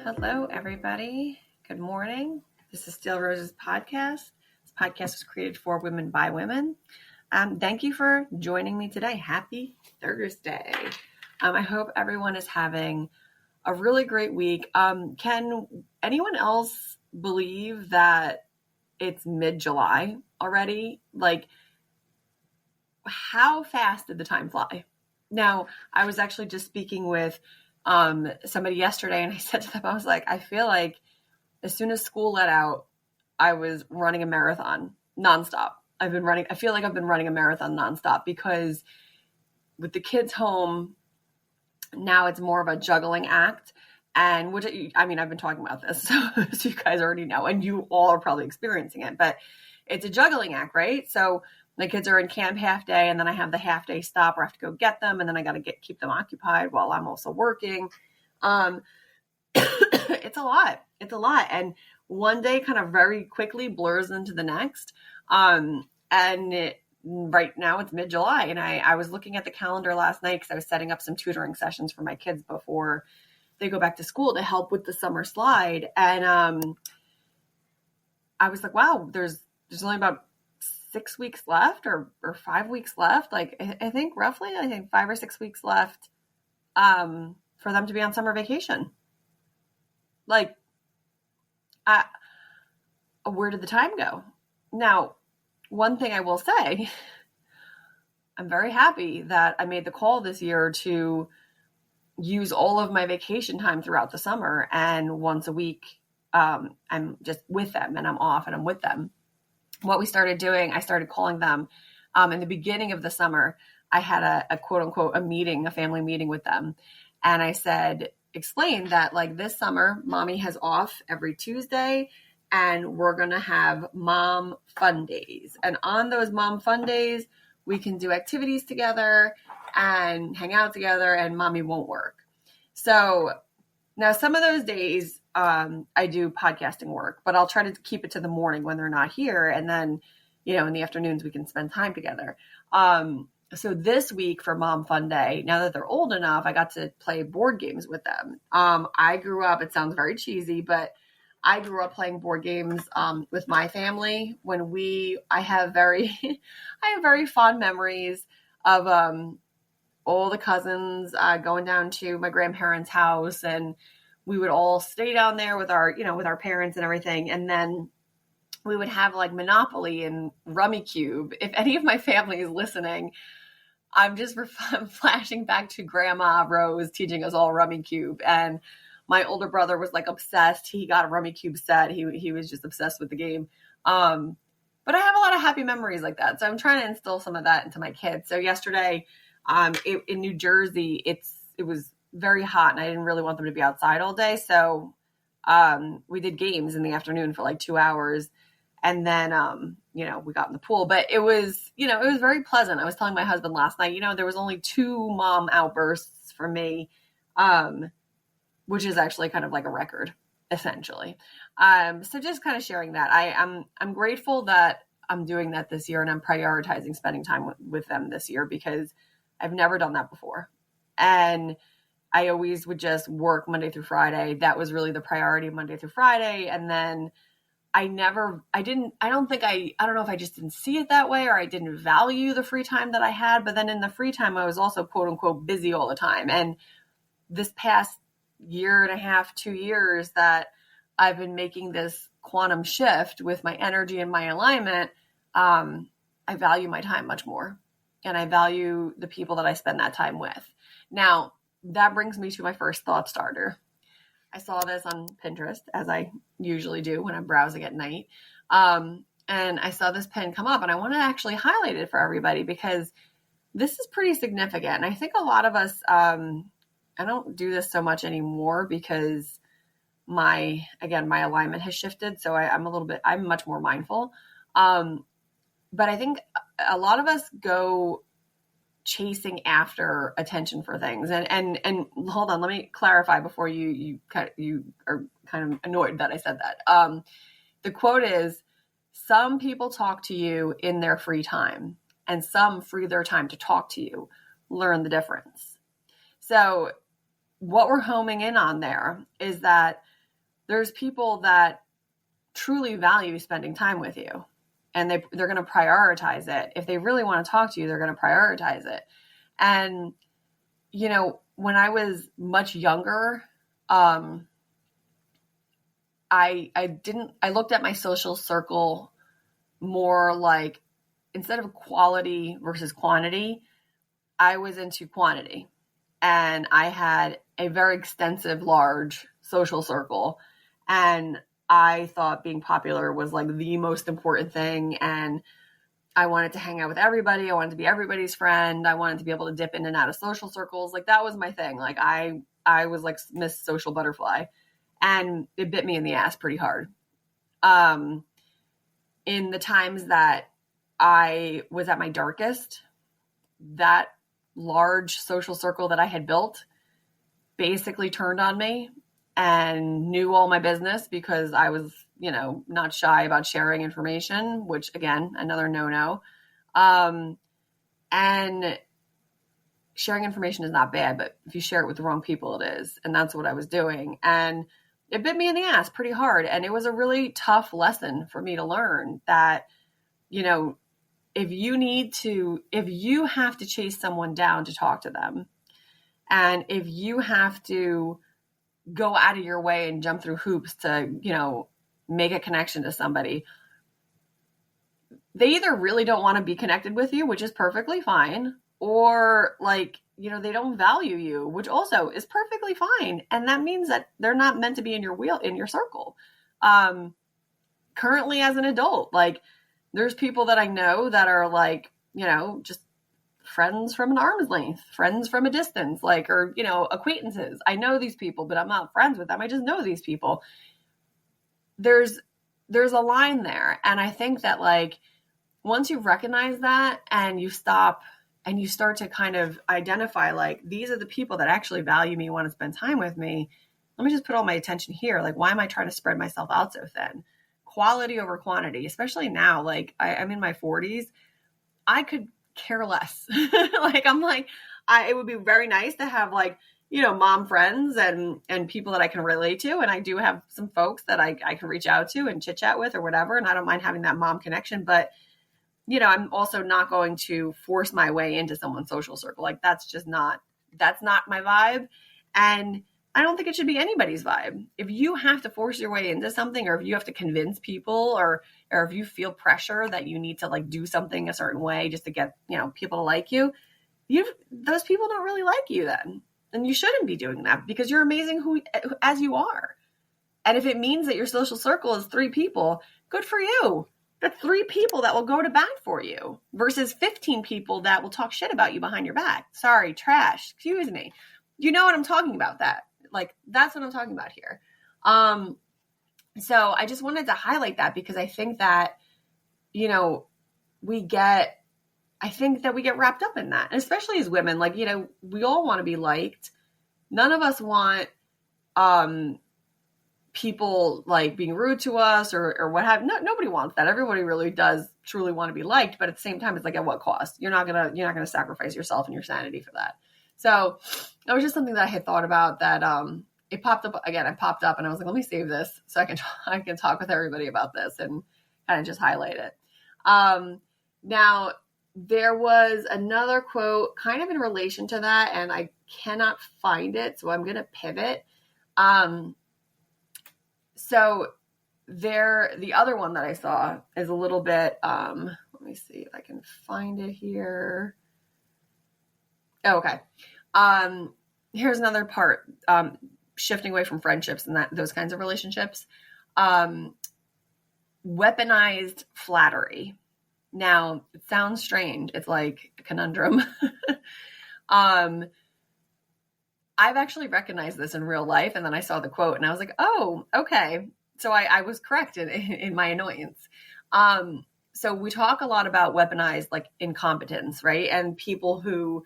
Hello, everybody. Good morning. This is Steel Rose's podcast. This podcast was created for women by women. Thank you for joining me today. Happy Thursday. I hope everyone is having a really great week. Can anyone else believe that it's mid-July already? Like, how fast did the time fly? Now, I was actually just speaking with somebody yesterday, and I said to them, I was like, I feel like as soon as school let out, I was running a marathon nonstop. I feel like I've been running a marathon nonstop because with the kids home, now it's more of a juggling act. And I've been talking about this, so you guys already know, and you all are probably experiencing it, but it's a juggling act, right? So the kids are in camp half day, and then I have the half day stop where I have to go get them, and then I got to keep them occupied while I'm also working. It's a lot. And one day kind of very quickly blurs into the next. Right now it's mid-July, and I was looking at the calendar last night because I was setting up some tutoring sessions for my kids before they go back to school to help with the summer slide. And I was like, wow, there's only about 6 weeks left or 5 weeks left. Like, I think 5 or 6 weeks left for them to be on summer vacation. Like, where did the time go? Now, one thing I will say, I'm very happy that I made the call this year to use all of my vacation time throughout the summer. And once a week, I'm just with them, and I'm off and I'm with them. What we started doing, I started calling them in the beginning of the summer. I had a quote unquote, a family meeting with them. And I explained that like this summer, mommy has off every Tuesday, and we're going to have mom fun days. And on those mom fun days, we can do activities together and hang out together, and mommy won't work. So now some of those days, I do podcasting work, but I'll try to keep it to the morning when they're not here. And then, in the afternoons we can spend time together. So this week for Mom Fun Day, now that they're old enough, I got to play board games with them. I grew up, it sounds very cheesy, but I grew up playing board games with my family I have very fond memories of all the cousins going down to my grandparents' house, and we would all stay down there with our parents and everything. And then we would have like Monopoly and Rummy Cube. If any of my family is listening, I'm just flashing back to Grandma Rose teaching us all Rummy Cube. And my older brother was like obsessed. He got a Rummy Cube set. He was just obsessed with the game. But I have a lot of happy memories like that. So I'm trying to instill some of that into my kids. So yesterday, in New Jersey, it was very hot, and I didn't really want them to be outside all day. So we did games in the afternoon for like 2 hours, and then we got in the pool. But it was very pleasant. I was telling my husband last night, there was only 2 mom outbursts for me, which is actually kind of like a record, essentially. So just kind of sharing that. I'm grateful that I'm doing that this year, and I'm prioritizing spending time with them this year because I've never done that before. And I always would just work Monday through Friday. That was really the priority, Monday through Friday. And then I don't know if I just didn't see it that way, or I didn't value the free time that I had. But then in the free time, I was also quote unquote busy all the time. And this past year and a half, 2 years that I've been making this quantum shift with my energy and my alignment, I value my time much more. And I value the people that I spend that time with. Now, that brings me to my first thought starter. I saw this on Pinterest, as I usually do when I'm browsing at night. And I saw this pin come up, and I want to actually highlight it for everybody because this is pretty significant. And I think a lot of us, I don't do this so much anymore because my alignment has shifted. So I'm much more mindful. But I think a lot of us go chasing after attention for things. And hold on, let me clarify before you are kind of annoyed that I said that. The quote is, some people talk to you in their free time, and some free their time to talk to you. Learn the difference. So what we're homing in on there is that there's people that truly value spending time with you, and they're going to prioritize it. If they really want to talk to you, they're going to prioritize it. And, you know, when I was much younger, I looked at my social circle more like, instead of quality versus quantity, I was into quantity. And I had a very extensive, large social circle. And I thought being popular was like the most important thing. And I wanted to hang out with everybody. I wanted to be everybody's friend. I wanted to be able to dip in and out of social circles. Like, that was my thing. Like, I was like Miss Social Butterfly, and it bit me in the ass pretty hard. In the times that I was at my darkest, that large social circle that I had built basically turned on me and knew all my business, because I was, you know, not shy about sharing information, which, again, another no-no. And sharing information is not bad, but if you share it with the wrong people, it is. And that's what I was doing. And it bit me in the ass pretty hard. And it was a really tough lesson for me to learn that, you know, if you have to chase someone down to talk to them, and if you have to go out of your way and jump through hoops to, you know, make a connection to somebody, they either really don't want to be connected with you, which is perfectly fine, or, like, you know, they don't value you, which also is perfectly fine. And that means that they're not meant to be in your circle. Currently, as an adult, like, there's people that I know that are, like, you know, just friends from an arm's length, friends from a distance, like, or, you know, acquaintances. I know these people, but I'm not friends with them. I just know these people. There's a line there. And I think that, like, once you recognize that and you stop and you start to kind of identify, like, these are the people that actually value me, want to spend time with me, let me just put all my attention here. Like, why am I trying to spread myself out so thin? Quality over quantity, especially now. Like, I'm in my 40s. I could care less. Like, I'm like, it would be very nice to have, like, you know, mom friends and people that I can relate to. And I do have some folks that I can reach out to and chit chat with or whatever. And I don't mind having that mom connection, but, you know, I'm also not going to force my way into someone's social circle. Like, that's not my vibe. And I don't think it should be anybody's vibe. If you have to force your way into something, or if you have to convince people, or if you feel pressure that you need to, like, do something a certain way just to get, you know, people to like you, those people don't really like you then. And you shouldn't be doing that, because you're amazing as you are. And if it means that your social circle is 3 people, good for you. That's 3 people that will go to bat for you versus 15 people that will talk shit about you behind your back. Sorry, trash. Excuse me. You know what I'm talking about, that. Like, that's what I'm talking about here. So I just wanted to highlight that, because I think that, you know, we get wrapped up in that, and especially as women. Like, you know, we all want to be liked. None of us want people, like, being rude to us or what have. Nobody wants that. Everybody really does truly want to be liked, but at the same time, it's like, at what cost? You're not gonna sacrifice yourself and your sanity for that. So that was just something that I had thought about, that it popped up again. I popped up and I was like, let me save this so I can talk with everybody about this and kind of just highlight it. Now, there was another quote kind of in relation to that, and I cannot find it, so I'm going to pivot. So the other one that I saw is a little bit, let me see if I can find it here. Oh, okay. Here's another part, shifting away from friendships and those kinds of relationships. Weaponized flattery. Now, it sounds strange. It's like a conundrum. I've actually recognized this in real life, and then I saw the quote and I was like, oh, okay. So I was correct in my annoyance. So we talk a lot about weaponized, like, incompetence, right? And people who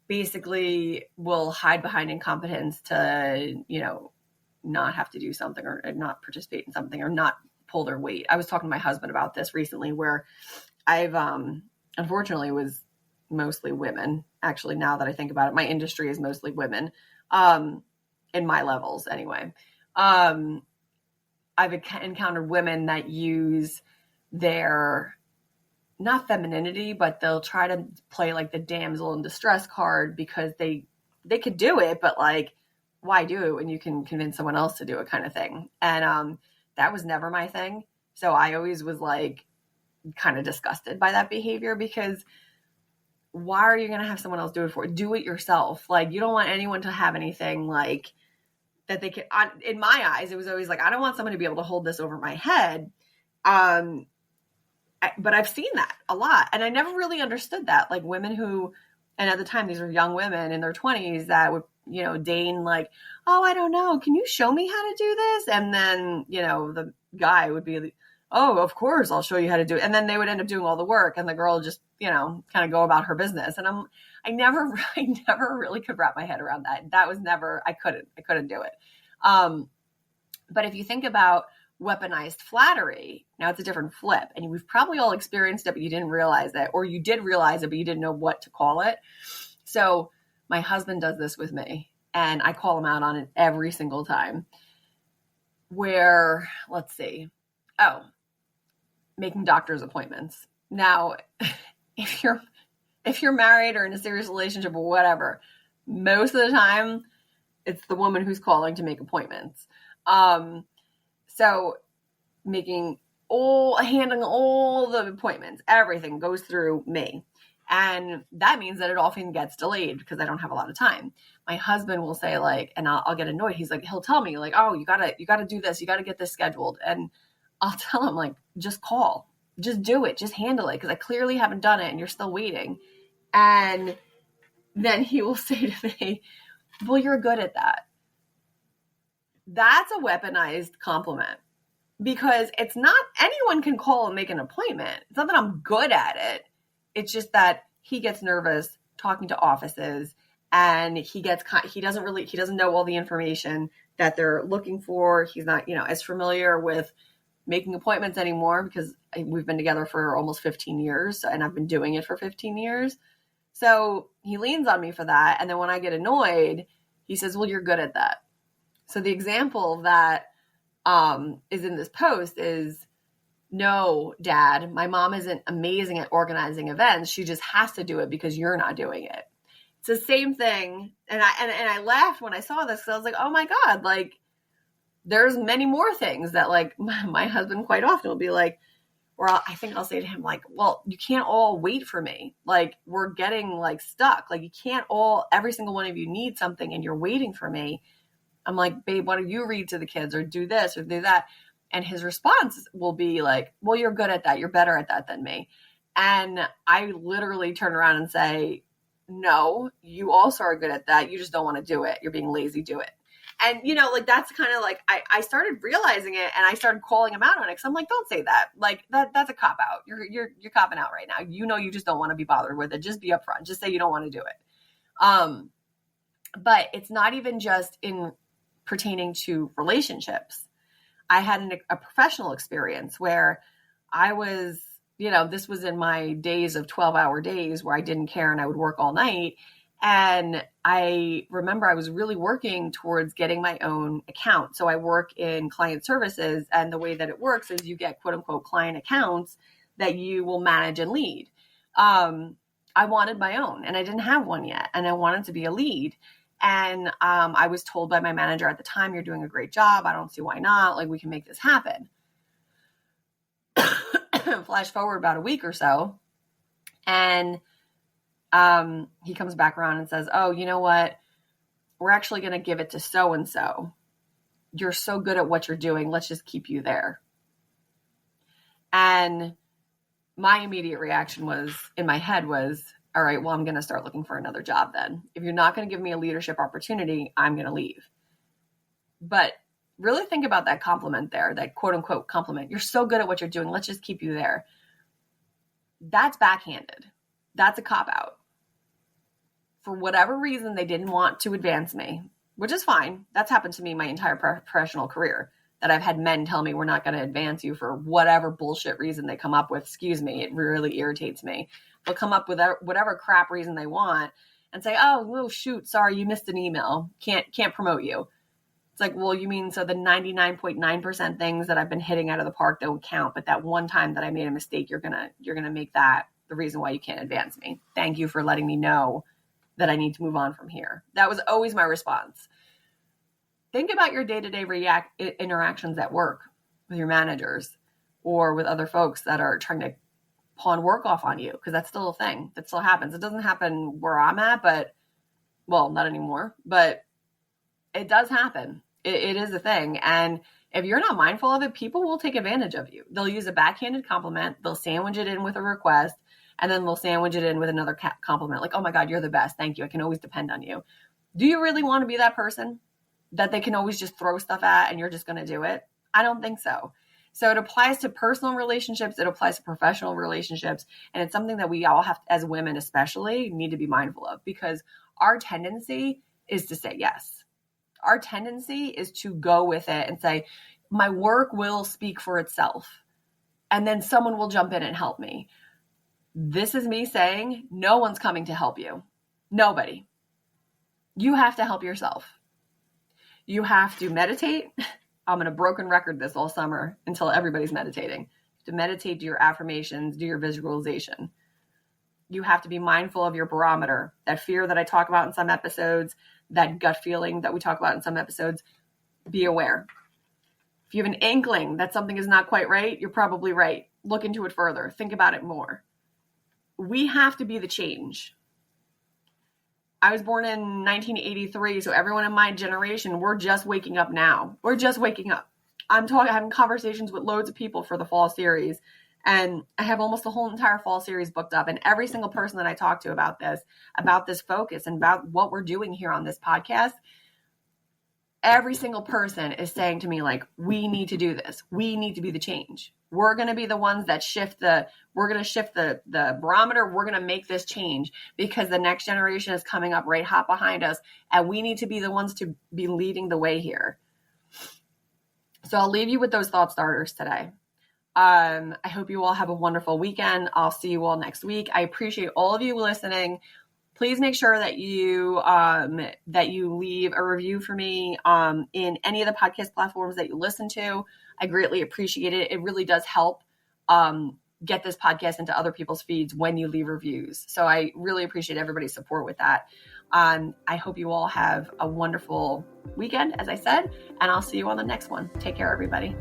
basically will hide behind incompetence to, you know, not have to do something or not participate in something or not pull their weight. I was talking to my husband about this recently, where I've unfortunately was mostly women. Actually, now that I think about it, my industry is mostly women, in my levels anyway. I've encountered women that use their, not femininity, but they'll try to play like the damsel in distress card because they could do it, but like, why do it when you can convince someone else to do it, kind of thing. And that was never my thing. So I always was like kind of disgusted by that behavior, because why are you going to have someone else do it for you? Do it yourself. Like, you don't want anyone to have anything like that they can, in my eyes, it was always like, I don't want someone to be able to hold this over my head. But I've seen that a lot. And I never really understood that. Like, women who, and at the time, these were young women in their 20s that would, deign like, oh, I don't know, can you show me how to do this? And then, the guy would be, oh, of course, I'll show you how to do it. And then they would end up doing all the work, and the girl just, kind of go about her business. And I never really could wrap my head around that. That was never, I couldn't do it. But if you think about weaponized flattery, now it's a different flip, and we've probably all experienced it, but you didn't realize it, or you did realize it, but you didn't know what to call it. So my husband does this with me, and I call him out on it every single time, where, let's see, making doctor's appointments. Now, if you're married or in a serious relationship or whatever, most of the time it's the woman who's calling to make appointments. So handling all the appointments, everything goes through me. And that means that it often gets delayed because I don't have a lot of time. My husband will say, like, and I'll get annoyed. He's like, he'll tell me like, oh, you gotta do this. You gotta get this scheduled. And I'll tell him, like, just call, just do it, just handle it. Cause I clearly haven't done it and you're still waiting. And then he will say to me, well, you're good at that. That's a weaponized compliment, because it's not, anyone can call and make an appointment. It's not that I'm good at it. It's just that he gets nervous talking to offices, and he doesn't know all the information that they're looking for. He's not, as familiar with making appointments anymore, because we've been together for almost 15 years and I've been doing it for 15 years. So he leans on me for that. And then when I get annoyed, he says, well, you're good at that. So the example that is in this post is, no, Dad, my mom isn't amazing at organizing events. She just has to do it because you're not doing it. It's the same thing. And I laughed when I saw this, because I was like, oh my God, like, there's many more things that, like, my husband quite often will be like, or I think I'll say to him, like, well, you can't all wait for me. Like, we're getting like stuck. Like, you can't every single one of you need something and you're waiting for me. I'm like, babe, why don't you read to the kids or do this or do that? And his response will be like, well, you're good at that. You're better at that than me. And I literally turn around and say, no, you also are good at that. You just don't want to do it. You're being lazy. Do it. And, like, that's kind of like, I started realizing it, and I started calling him out on it. Cause I'm like, don't say that. Like, that's a cop out. You're copping out right now. You just don't want to be bothered with it. Just be upfront. Just say you don't want to do it. But it's not even just in pertaining to relationships. I had a professional experience where I was, this was in my days of 12-hour days where I didn't care and I would work all night. And I remember I was really working towards getting my own account. So I work in client services, and the way that it works is you get quote unquote client accounts that you will manage and lead. I wanted my own, and I didn't have one yet, and I wanted to be a lead. And I was told by my manager at the time, you're doing a great job. I don't see why not. Like, we can make this happen. Flash forward about a week or so, and he comes back around and says, oh, you know what? We're actually going to give it to so-and-so. You're so good at what you're doing. Let's just keep you there. And my immediate reaction in my head was, all right, well, I'm going to start looking for another job then. If you're not going to give me a leadership opportunity, I'm going to leave. But really think about that compliment there, that quote unquote compliment. You're so good at what you're doing. Let's just keep you there. That's backhanded. That's a cop out. For whatever reason, they didn't want to advance me, which is fine. That's happened to me my entire professional career, that I've had men tell me we're not going to advance you for whatever bullshit reason they come up with. Excuse me. It really irritates me. They'll come up with whatever crap reason they want and say, oh, shoot, sorry, you missed an email. Can't promote you. It's like, well, you mean so the 99.9% things that I've been hitting out of the park don't count, but that one time that I made a mistake, you're gonna make that the reason why you can't advance me. Thank you for letting me know that I need to move on from here. That was always my response. Think about your day-to-day interactions at work with your managers or with other folks that are trying to pawn work off on you, because that's still a thing. That still happens. It doesn't happen where I'm at, but, well, not anymore, but it does happen. It is a thing. And if you're not mindful of it, people will take advantage of you. They'll use a backhanded compliment. They'll sandwich it in with a request, and then they'll sandwich it in with another compliment. Like, oh my God, you're the best. Thank you. I can always depend on you. Do you really want to be that person that they can always just throw stuff at and you're just going to do it? I don't think so. So it applies to personal relationships. It applies to professional relationships. And it's something that we all have, as women especially, need to be mindful of, because our tendency is to say yes. Our tendency is to go with it and say, my work will speak for itself. And then someone will jump in and help me. This is me saying, no one's coming to help you. Nobody. You have to help yourself. You have to meditate. I'm going to broken record this all summer until everybody's meditating. To meditate, do your affirmations, do your visualization. You have to be mindful of your barometer, that fear that I talk about in some episodes, that gut feeling that we talk about in some episodes. Be aware. If you have an inkling that something is not quite right, you're probably right. Look into it further. Think about it more. We have to be the change. I was born in 1983, so everyone in my generation, we're just waking up now. We're just waking up. I'm having conversations with loads of people for the fall series, and I have almost the whole entire fall series booked up. And every single person that I talk to about this focus and about what we're doing here on this podcast, every single person is saying to me, like, we need to do this. We need to be the change. We're going to be the ones that we're going to shift the barometer. We're going to make this change, because the next generation is coming up right hot behind us. And we need to be the ones to be leading the way here. So I'll leave you with those thought starters today. I hope you all have a wonderful weekend. I'll see you all next week. I appreciate all of you listening. Please make sure that you leave a review for me in any of the podcast platforms that you listen to. I greatly appreciate it. It really does help get this podcast into other people's feeds when you leave reviews. So I really appreciate everybody's support with that. I hope you all have a wonderful weekend, as I said, and I'll see you on the next one. Take care, everybody.